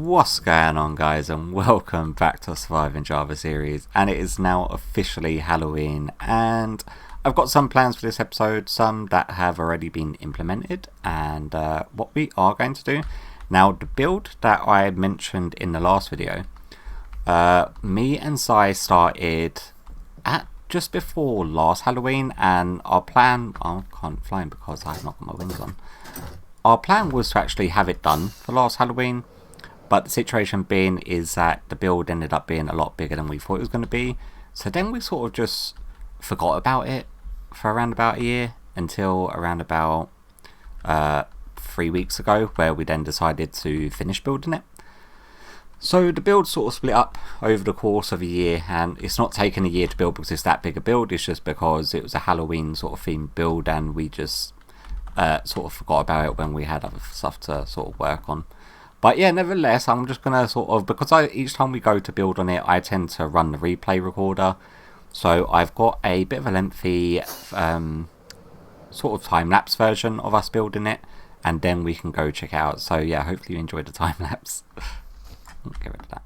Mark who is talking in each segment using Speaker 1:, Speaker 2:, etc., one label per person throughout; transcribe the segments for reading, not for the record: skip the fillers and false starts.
Speaker 1: What's going on, guys, and welcome back to Surviving Java series. And it is now officially Halloween, and I've got some plans for this episode, some that have already been implemented, and what we are going to do. Now, the build that I mentioned in the last video, me and Cy started at just before last Halloween, and our plan, I can't fly because I have not got my wings on. Our plan was to actually have it done for last Halloween, but the situation being is that the build ended up being a lot bigger than we thought it was going to be. So then we sort of just forgot about it for around about a year, until around about 3 weeks ago, where we then decided to finish building it. So the build sort of split up over the course of a year, and it's not taken a year to build because it's that big a build. It's just because it was a Halloween sort of themed build, and we just sort of forgot about it when we had other stuff to sort of work on. But yeah, nevertheless, I'm just going to sort of, because each time we go to build on it, I tend to run the replay recorder. So I've got a bit of a lengthy sort of time-lapse version of us building it, and then we can go check it out. So yeah, hopefully you enjoyed the time-lapse. Get rid of that.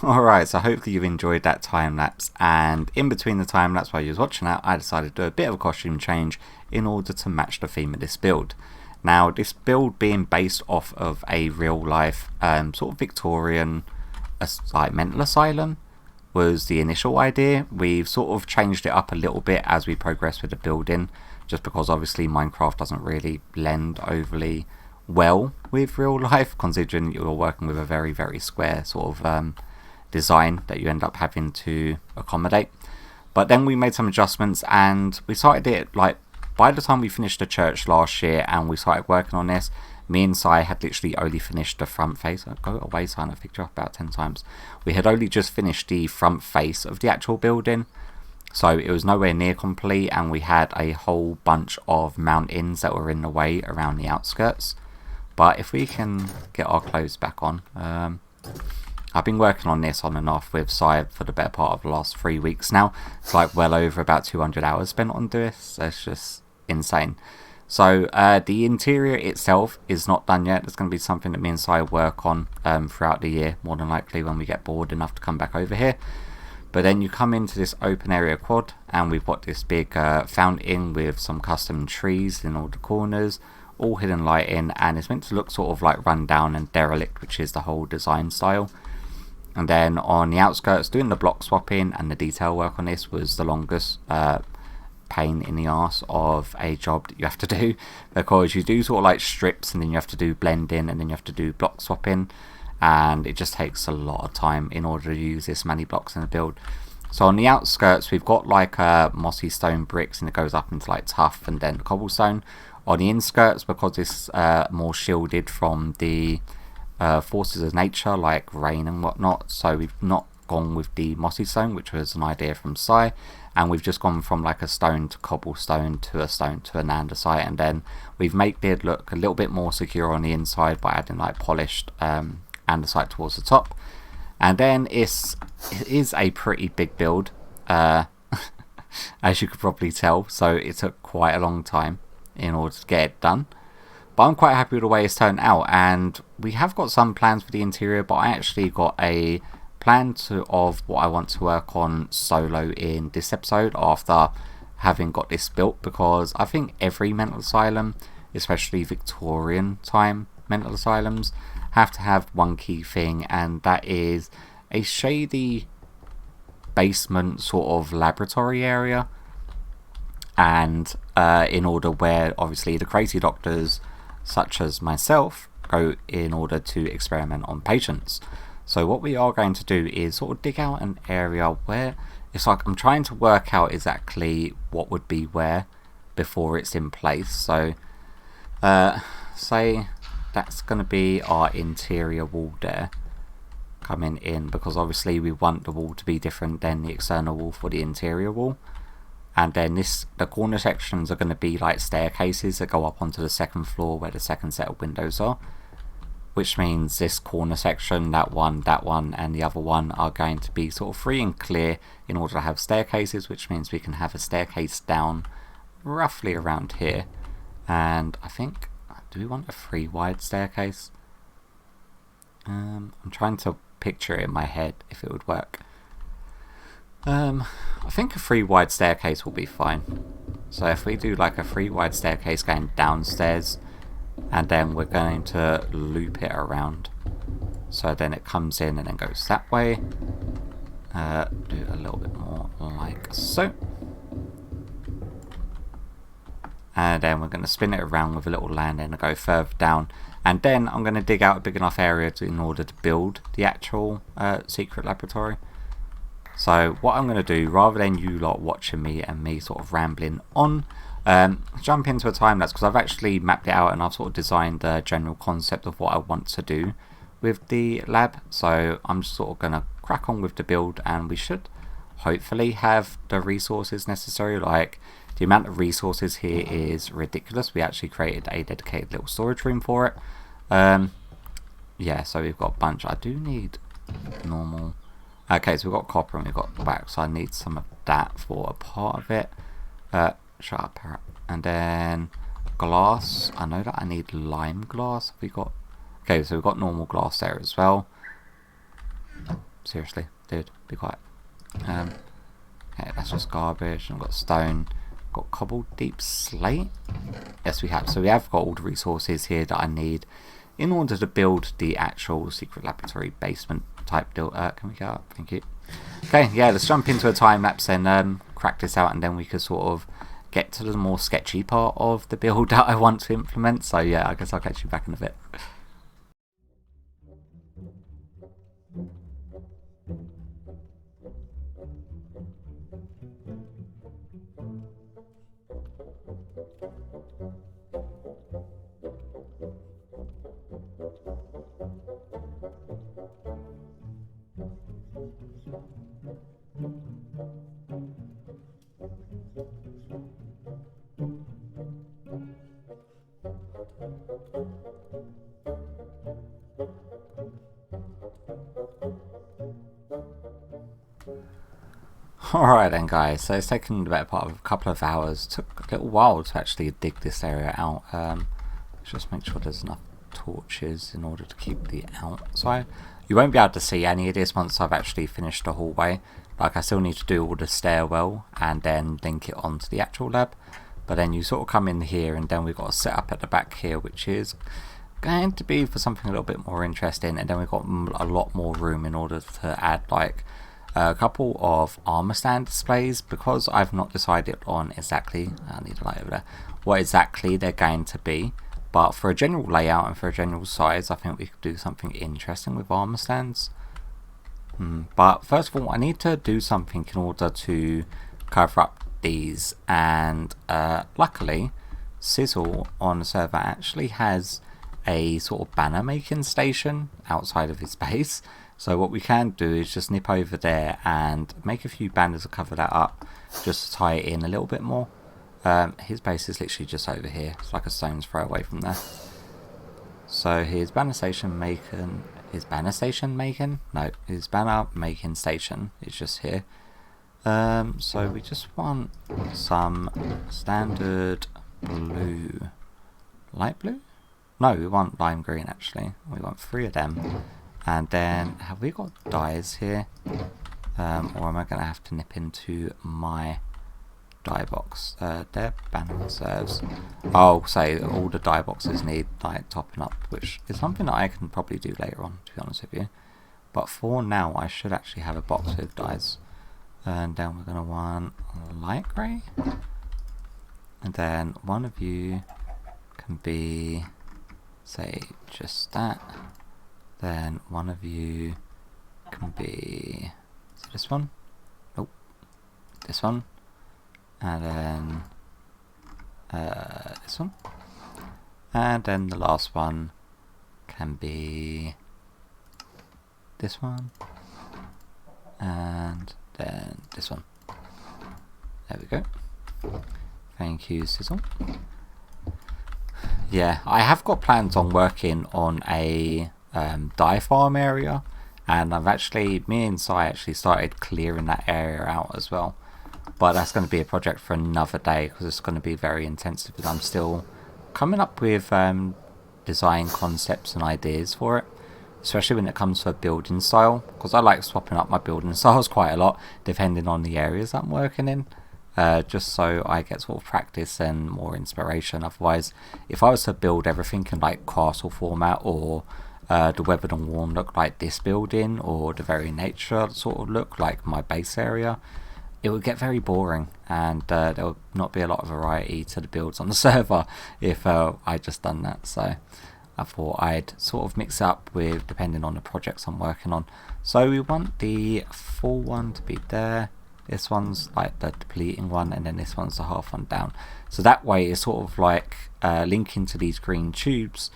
Speaker 1: Alright, so hopefully you've enjoyed that time-lapse, and in between the time-lapse while you was watching that, I decided to do a bit of a costume change in order to match the theme of this build. Now, this build being based off of a real-life sort of Victorian like Mental Asylum was the initial idea. We've sort of changed it up a little bit as we progress with the building, just because obviously Minecraft doesn't really blend overly well with real life, considering you're working with a very, very square sort of design that you end up having to accommodate. But then we made some adjustments, and we started it like by the time we finished the church last year and we started working on this, me and Sai had literally only finished the front face. Go away, Sai, I've picked you up about 10 times. We had only just finished the front face of the actual building, so it was nowhere near complete, and we had a whole bunch of mountains that were in the way around the outskirts. But if we can get our clothes back on, I've been working on this on and off with Sai for the better part of the last 3 weeks now. It's like well over about 200 hours spent on this. It's just insane. So the interior itself is not done yet. It's going to be something that me and Sai work on throughout the year, more than likely when we get bored enough to come back over here. But then you come into this open area quad, and we've got this big fountain with some custom trees in all the corners, all hidden lighting, and it's meant to look sort of like run down and derelict, which is the whole design style. And then on the outskirts, doing the block swapping and the detail work on this was the longest pain in the arse of a job that you have to do, because you do sort of like strips, and then you have to do blending, and then you have to do block swapping, and it just takes a lot of time in order to use this many blocks in a build. So on the outskirts, we've got like mossy stone bricks, and it goes up into like tough and then cobblestone. On the inskirts, because it's more shielded from the forces of nature like rain and whatnot, so we've not gone with the mossy stone, which was an idea from Sai, and we've just gone from like a stone to cobblestone to a stone to an andesite, and then we've made it look a little bit more secure on the inside by adding like polished andesite towards the top. And then it is a pretty big build, as you could probably tell, so it took quite a long time in order to get it done. But I'm quite happy with the way it's turned out, and we have got some plans for the interior, but I actually got a plan of what I want to work on solo in this episode after having got this built, because I think every mental asylum, especially Victorian time mental asylums, have to have one key thing, and that is a shady basement sort of laboratory area, and in order where obviously the crazy doctors such as myself go in order to experiment on patients. So what we are going to do is sort of dig out an area where it's like I'm trying to work out exactly what would be where before it's in place. So say that's going to be our interior wall there coming in, because obviously we want the wall to be different than the external wall for the interior wall. And then the corner sections are going to be like staircases that go up onto the second floor where the second set of windows are, which means this corner section, that one, and the other one are going to be sort of free and clear in order to have staircases, which means we can have a staircase down roughly around here. And I think, do we want a 3 wide staircase? I'm trying to picture it in my head if it would work. I think a 3 wide staircase will be fine. So if we do like a 3 wide staircase going downstairs, and then we're going to loop it around, so then it comes in and then goes that way. Do a little bit more like so, and then we're going to spin it around with a little landing and go further down, and then I'm going to dig out a big enough area in order to build the actual secret laboratory. So what I'm going to do, rather than you lot watching me and me sort of rambling on, jump into a time lapse, because I've actually mapped it out and I've sort of designed the general concept of what I want to do with the lab. So I'm just sort of going to crack on with the build, and we should hopefully have the resources necessary. Like, the amount of resources here is ridiculous. We actually created a dedicated little storage room for it. Yeah, so we've got a bunch. I do need normal. Okay, so we've got copper and we've got wax, so I need some of that for a part of it. Shut up, parrot. And then glass. I know that I need lime glass. We got. Okay, so we've got normal glass there as well. Seriously, dude, be quiet. Okay, that's just garbage. And we've got stone. Got cobbled deep slate. Yes, we have. So we have got all the resources here that I need in order to build the actual secret laboratory basement type deal. Can we get up? Thank you. Okay, yeah, let's jump into a time lapse and crack this out, and then we could sort of get to the more sketchy part of the build that I want to implement. So yeah, I guess I'll catch you back in a bit. Alright then guys, so it's taken the better part of a couple of hours. Took a little while to actually dig this area out. Let's just make sure there's enough torches in order to keep the outside. You won't be able to see any of this once I've actually finished the hallway. Like, I still need to do all the stairwell and then link it onto the actual lab. But then you sort of come in here, and then we've got a setup at the back here, which is going to be for something a little bit more interesting. And then we've got a lot more room in order to add like a couple of armor stand displays, because I've not decided on exactly, I need a light over there, what exactly they're going to be. But for a general layout and for a general size, I think we could do something interesting with armor stands. But first of all, I need to do something in order to cover up these, and luckily Sizzle on the server actually has a sort of banner making station outside of his base. So what we can do is just nip over there and make a few banners to cover that up, just to tie it in a little bit more. His base is literally just over here. It's like a stone's throw away from there. So his banner making station is just here. So we just want some standard blue, light blue? No, we want lime green actually. We want 3 of them. And then, have we got dyes here? Or am I going to have to nip into my dye box? Their banner reserves. Oh, say all the dye boxes need like topping up, which is something that I can probably do later on, to be honest with you. But for now, I should actually have a box with dyes. And then we're going to want light grey. And then one of you can be, say, just that. Then one of you can be, is it this one? Nope. This one. And then this one. And then the last one can be this one. And then this one. There we go. Thank you, Sizzle. Yeah, I have got plans on working on a dye farm area, and me and Sai actually started clearing that area out as well. But that's going to be a project for another day, because it's going to be very intensive, and I'm still coming up with design concepts and ideas for it, especially when it comes to a building style, because I like swapping up my building styles quite a lot depending on the areas I'm working in, just so I get sort of practice and more inspiration. Otherwise, if I was to build everything in like castle format, or the weathered and worn look like this building, or the very nature sort of look like my base area, it would get very boring, and there would not be a lot of variety to the builds on the server if I just done that. So I thought I'd sort of mix up with depending on the projects I'm working on. So we want the full one to be there, this one's like the depleting one, and then this one's the half one down. So that way it's sort of like linking to these green tubes.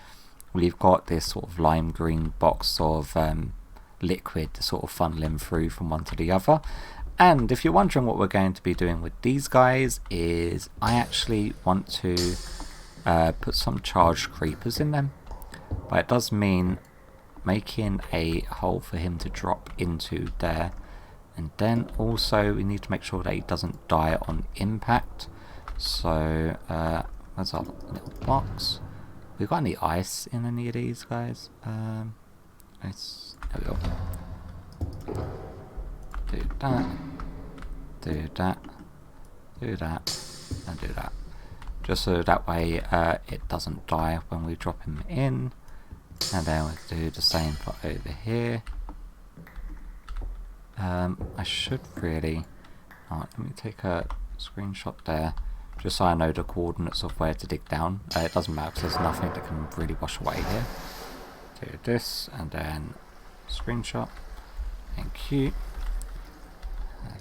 Speaker 1: We've got this sort of lime green box of liquid sort of funneling through from one to the other. And if you're wondering what we're going to be doing with these guys, is I actually want to put some charged creepers in them. But it does mean making a hole for him to drop into there. And then also we need to make sure that he doesn't die on impact. So where's our little box? We got any ice in any of these guys? Ice. There we go. Do that. Do that. Do that. And do that. Just so that way it doesn't die when we drop him in. And then we'll do the same for over here. I should really... Alright, let me take a screenshot there, just so I know the coordinates of where to dig down. It doesn't matter because there's nothing that can really wash away here. Do this, and then screenshot. Thank you.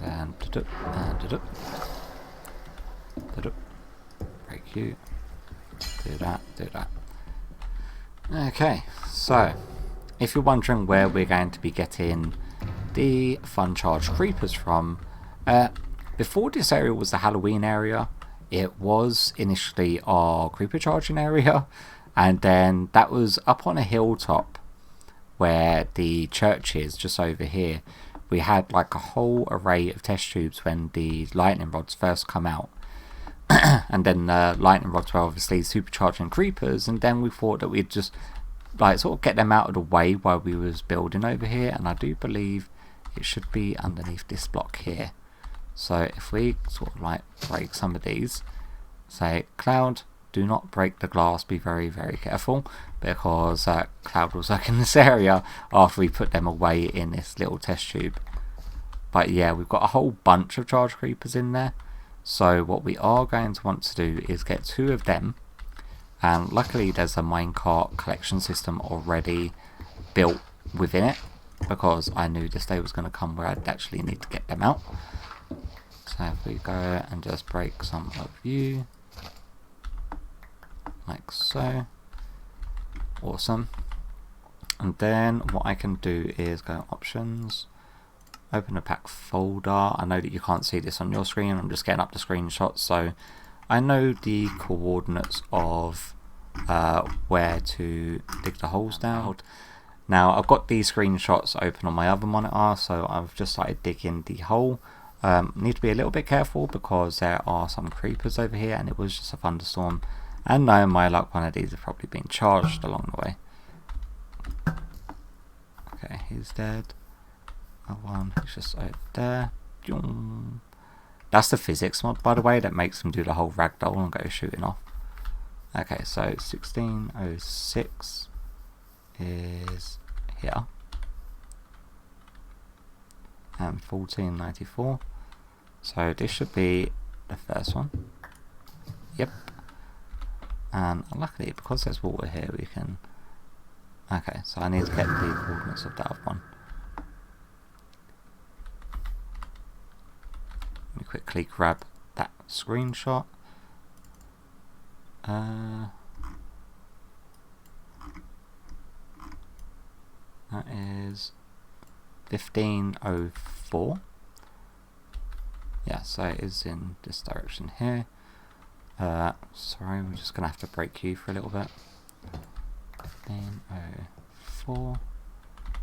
Speaker 1: And then break you. Do that, do that. Okay, so if you're wondering where we're going to be getting the fun charged creepers from, before this area was the Halloween area, it was initially our creeper charging area, and then that was up on a hilltop where the church is, just over here. We had like a whole array of test tubes when the lightning rods first come out. And then the lightning rods were obviously supercharging creepers, and then we thought that we'd just like sort of get them out of the way while we was building over here, and I do believe it should be underneath this block here. So if we sort of like break some of these, say Cloud, do not break the glass, be very very careful, because Cloud was like in this area after we put them away in this little test tube. But yeah, we've got a whole bunch of charge creepers in there. So what we are going to want to do is get 2 of them, and luckily there's a minecart collection system already built within it, because I knew this day was going to come where I'd actually need to get them out. So if we go and just break some of you, like so, awesome. And then what I can do is go options, open a pack folder. I know that you can't see this on your screen, I'm just getting up the screenshots, so I know the coordinates of where to dig the holes down. Now I've got these screenshots open on my other monitor, so I've just started digging the hole. Need to be a little bit careful because there are some creepers over here, and it was just a thunderstorm, and knowing my luck, one of these have probably been charged along the way. Okay, he's dead. One, he's just over there. That's the physics mod, by the way, that makes him do the whole ragdoll and go shooting off. Okay, so 1606 is here, and 1494. So this should be the first one. Yep. And luckily, because there's water here, we can... Okay, so I need to get the coordinates of that other one. Let me quickly grab that screenshot. That is 1504. Yeah, so it is in this direction here. Sorry, we're just gonna have to break you for a little bit. 1504,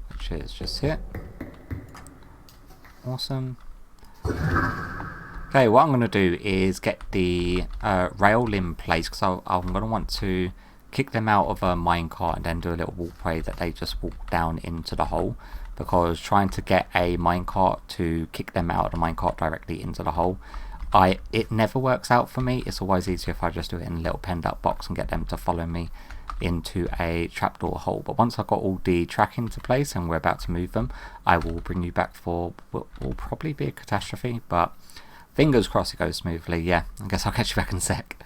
Speaker 1: which is just here. Awesome. Okay, what I'm going to do is get the rail in place, because I'm going to want to kick them out of a minecart and then do a little walkway that they just walk down into the hole, because trying to get a minecart to kick them out of the minecart directly into the hole, it never works out for me. It's always easier if I just do it in a little penned up box and get them to follow me into a trapdoor hole. But once I've got all the track into place and we're about to move them, I will bring you back for what will probably be a catastrophe, but fingers crossed it goes smoothly. Yeah, I guess I'll catch you back in a sec.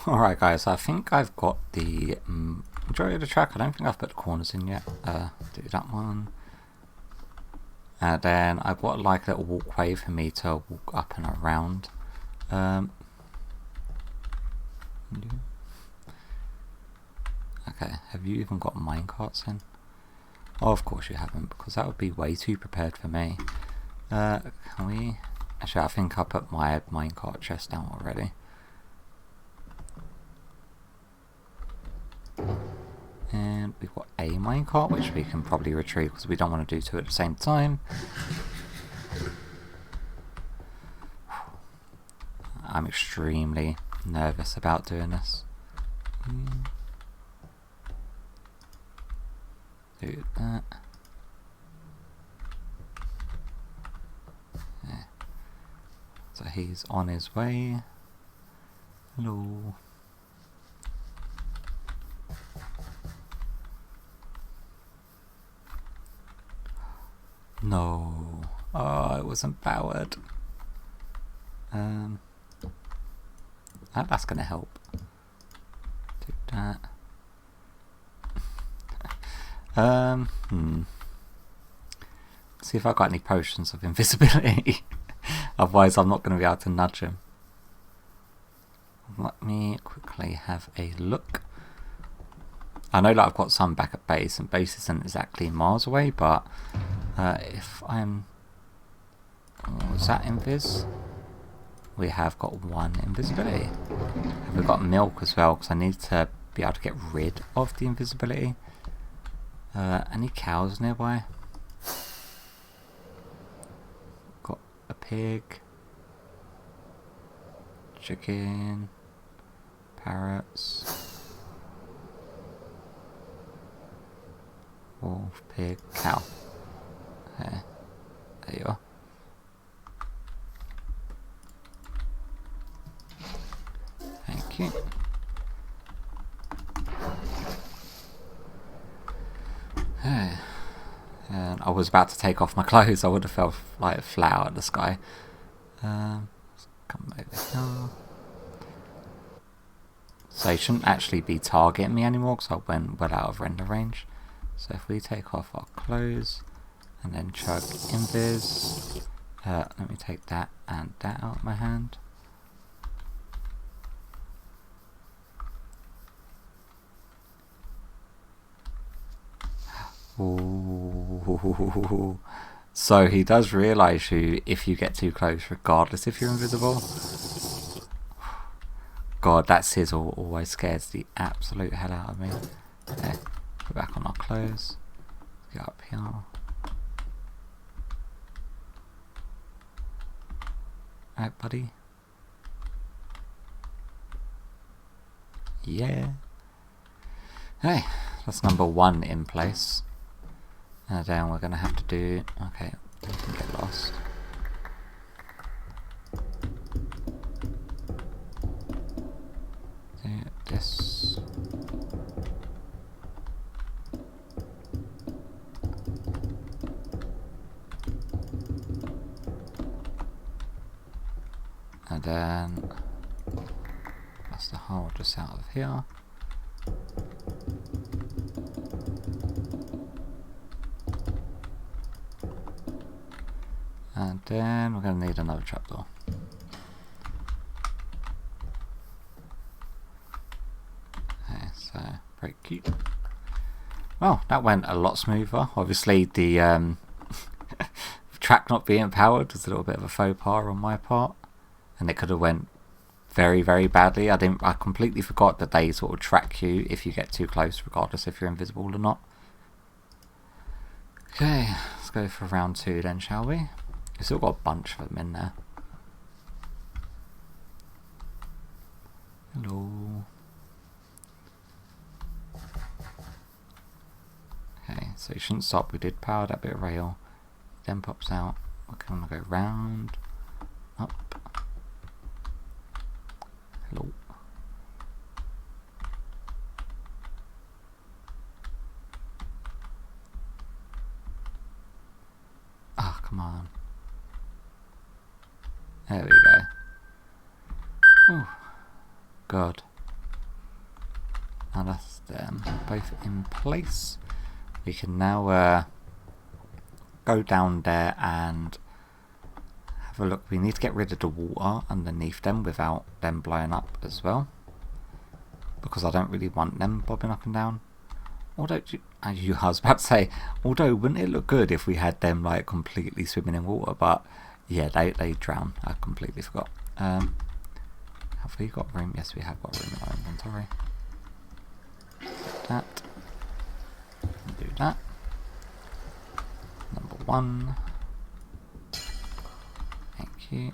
Speaker 1: Alright guys, I think I've got the majority of the track. I don't think I've put the corners in yet. Do that one. And then I've got like a little walkway for me to walk up and around. Okay, have you even got minecarts in? Oh, of course you haven't, because that would be way too prepared for me. Can we... Actually, I think I put my minecart chest down already. And we've got a minecart, which we can probably retrieve because we don't want to do 2 at the same time. I'm extremely nervous about doing this. Do that. Yeah. So he's on his way. Hello. No. Oh, it wasn't powered. That's gonna help. Do that. See if I got any potions of invisibility. Otherwise I'm not going to be able to nudge him. Let me quickly have a look. I know that I've got some back at base, and base isn't exactly miles away, but if I'm... was that invis? We have got one invisibility. Have we got milk as well? Because I need to be able to get rid of the invisibility. Any cows nearby? Got a pig. Chicken. Parrots. Wolf, pig, cow. There you are. Thank you. And I was about to take off my clothes. I would have felt like a flower in the sky. Come over here. So he shouldn't actually be targeting me anymore because I went well out of render range. So if we take off our clothes and then chug invis, let me take that and that out of my hand. Ooh. So he does realise you if you get too close, regardless if you're invisible. God, that sizzle always scares the absolute hell out of me. Okay, put back on our clothes. Get up here. Alright, buddy. Yeah. Hey, that's number 1 in place. And then we're going to have to do... okay, we can get lost. Do this. And then... that's the hole just out of here. And then we're going to need another trapdoor. Okay, so break key. Well, that went a lot smoother. Obviously, the track not being powered was a little bit of a faux pas on my part, and it could have went very, very badly. I completely forgot that they sort of track you if you get too close, regardless if you're invisible or not. Okay, let's go for round 2 then, shall we? We've still got a bunch of them in there. Hello. Okay, so you shouldn't stop. We did power that bit of rail. Then pops out. We're going to go round, up. Hello. Ah, come on. There we go. Oh, God. Now that's them both in place. We can now go down there and have a look. We need to get rid of the water underneath them without them blowing up as well, because I don't really want them bobbing up and down. Although, I was about to say, although wouldn't it look good if we had them like completely swimming in water? But yeah, they drown. I completely forgot. Have we got room? Yes, we have got room in our inventory. That. Do that. Number 1. Thank you.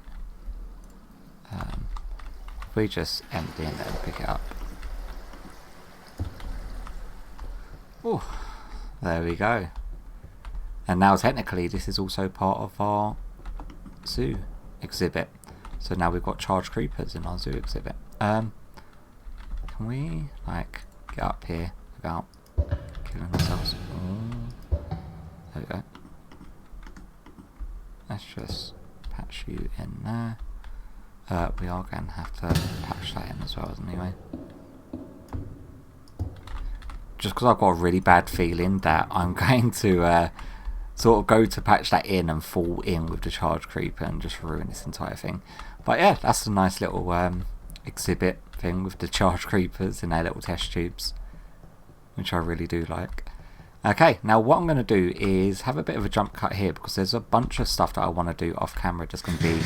Speaker 1: If we just empty and then pick it up. Oh, there we go. And now technically this is also part of our zoo exhibit. So now we've got charged creepers in our zoo exhibit. Can we like get up here without killing ourselves? Oh, there we go. let's just patch you in there. We are going to have to patch that in as well, anyway. Just because I've got a really bad feeling that I'm going to sort of go to patch that in and fall in with the charge creeper and just ruin this entire thing. But yeah, that's a nice little exhibit thing with the charge creepers in their little test tubes, which I really do like. Okay, now what I'm going to do is have a bit of a jump cut here because there's a bunch of stuff that I want to do off camera that's going to be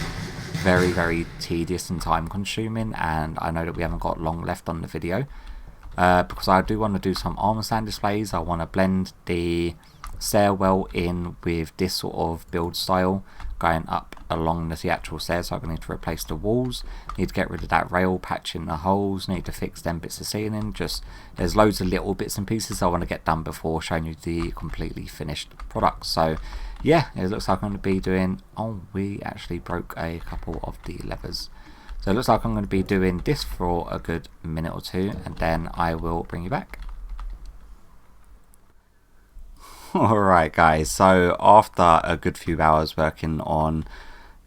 Speaker 1: very, very tedious and time consuming, and I know that we haven't got long left on the video. Because I do want to do some armor stand displays. I want to blend the stairwell in with this sort of build style going up along the actual stairs. So I'm going to need to replace the walls, need to get rid of that rail, patch in the holes, need to fix them bits of ceiling. Just there's loads of little bits and pieces I want to get done before showing you the completely finished product. So yeah, it looks like I'm going to be doing, oh, we actually broke a couple of the levers. So it looks like I'm going to be doing this for a good minute or two, and then I will bring you back. Alright guys, so after a good few hours working on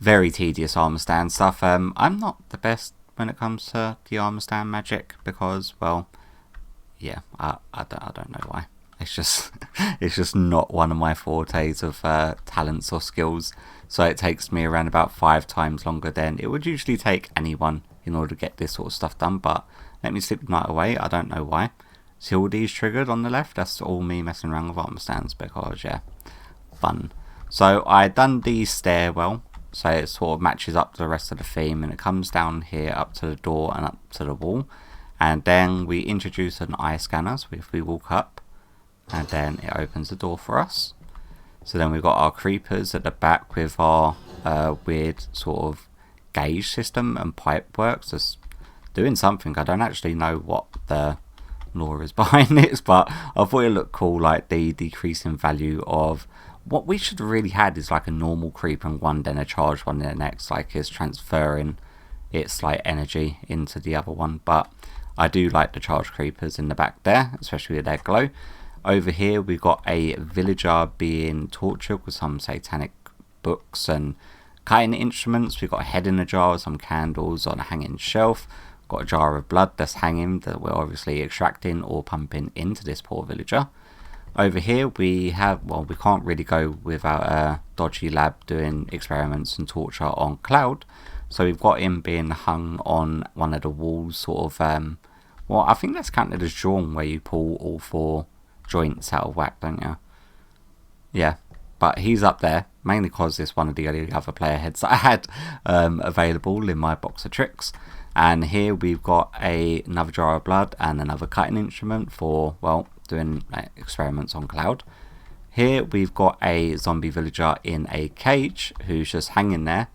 Speaker 1: very tedious armor stand stuff, I'm not the best when it comes to the armor stand magic because, well, yeah, I don't know why. It's just it's just not one of my fortes of talents or skills. So it takes me around about 5 times longer than it would usually take anyone in order to get this sort of stuff done. But let me slip the night away. I don't know why. See all these triggered on the left? That's all me messing around with armor stands because, yeah, fun. So I done the stairwell. So it sort of matches up to the rest of the theme. And it comes down here up to the door and up to the wall. And then we introduce an eye scanner. So if we walk up, and then it opens the door for us. So then we've got our creepers at the back with our weird sort of gauge system and pipe works. Just doing something. I don't actually know what the law is behind this, but I thought it looked cool, like the decreasing value of what we should have really had is like a normal creeper in one, then a charged one in the next, like it's transferring its like energy into the other one. But I do like the charged creepers in the back there, especially with their glow. Over here we've got a villager being tortured with some satanic books and cutting instruments. We've got a head in a jar with some candles on a hanging shelf. Got a jar of blood that's hanging that we're obviously extracting or pumping into this poor villager. Over here we have, well, we can't really go without a dodgy lab doing experiments and torture on Clowd. So we've got him being hung on one of the walls, sort of, well, I think that's counted as drawn, where you pull all 4 joints out of whack, don't you? Yeah, but he's up there mainly because it's one of the only other player heads that I had available in my box of tricks. And here we've got another jar of blood and another cutting instrument for, well, doing experiments on Clowd. Here we've got a zombie villager in a cage who's just hanging there,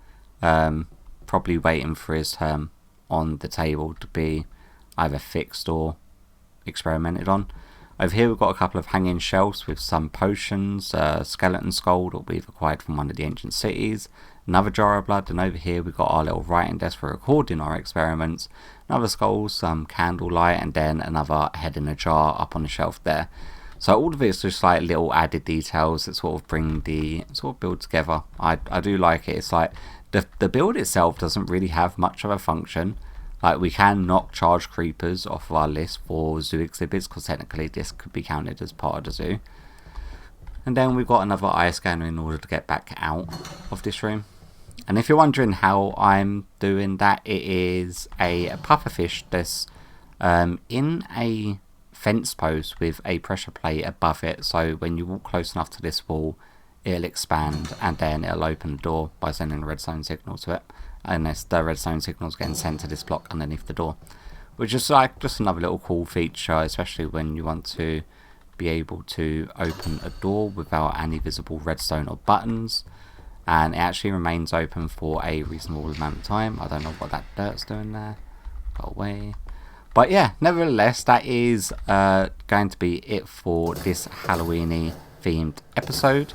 Speaker 1: probably waiting for his turn on the table to be either fixed or experimented on. Over here we've got a couple of hanging shelves with some potions, skeleton skull that we've acquired from one of the ancient cities, another jar of blood, and over here we've got our little writing desk for recording our experiments, another skull, some candlelight, and then another head in a jar up on the shelf there. So all of it is just like little added details that sort of bring the sort of build together. I do like it. It's like the build itself doesn't really have much of a function. Like, we can knock charge creepers off of our list for zoo exhibits, because technically this could be counted as part of the zoo. And then we've got another eye scanner in order to get back out of this room. And if you're wondering how I'm doing that, it is a pufferfish that's in a fence post with a pressure plate above it. So when you walk close enough to this wall, it'll expand and then it'll open the door by sending a redstone signal to it. And the redstone signal is getting sent to this block underneath the door, which is like just another little cool feature, especially when you want to be able to open a door without any visible redstone or buttons. And it actually remains open for a reasonable amount of time. I don't know what that dirt's doing there. Go away. But yeah, nevertheless, that is going to be it for this Halloween-y themed episode.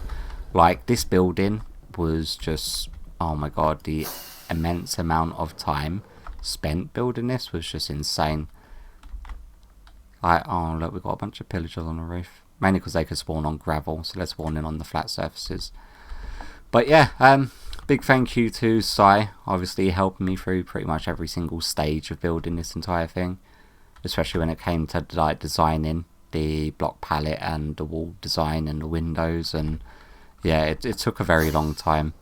Speaker 1: Like, this building was just, oh my god, the immense amount of time spent building this was just insane. Like, oh look, we've got a bunch of pillagers on the roof. Mainly because they could spawn on gravel, so they're spawning on the flat surfaces. But yeah, big thank you to Cy, obviously helping me through pretty much every single stage of building this entire thing, especially when it came to like designing the block palette and the wall design and the windows. And yeah, it took a very long time.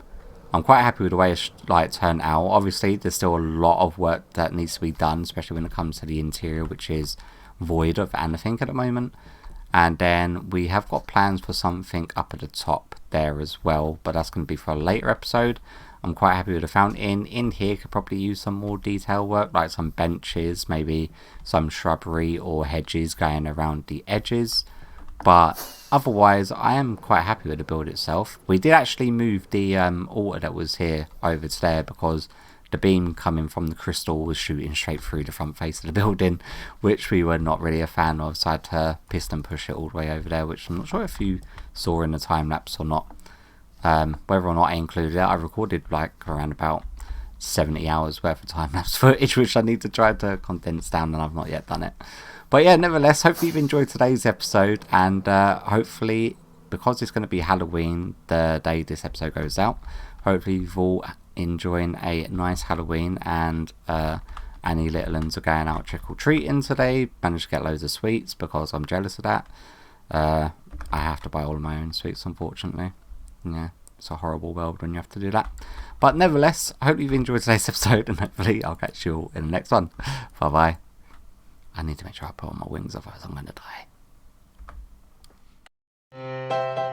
Speaker 1: I'm quite happy with the way it turned out. Obviously, there's still a lot of work that needs to be done, especially when it comes to the interior, which is void of anything at the moment. And then we have got plans for something up at the top there as well, but that's going to be for a later episode. I'm quite happy with the fountain. In here could probably use some more detail work, like some benches, maybe some shrubbery or hedges going around the edges. But otherwise, I am quite happy with the build itself. We did actually move the altar that was here over to there because the beam coming from the crystal was shooting straight through the front face of the building, which we were not really a fan of, so I had to piston push it all the way over there, which I'm not sure if you saw in the time lapse or not. Whether or not I included it, I recorded like around about 70 hours worth of time lapse footage, which I need to try to condense down, and I've not yet done it. But yeah, nevertheless, hopefully you've enjoyed today's episode, and hopefully, because it's going to be Halloween the day this episode goes out, hopefully you've all enjoying a nice Halloween, and Annie little ones are going out trick-or-treating today. Managed to get loads of sweets because I'm jealous of that. I have to buy all of my own sweets, unfortunately. Yeah, it's a horrible world when you have to do that. But nevertheless, I hope you've enjoyed today's episode, and hopefully I'll catch you all in the next one. Bye bye. I need to make sure I put on my wings, otherwise I'm going to die.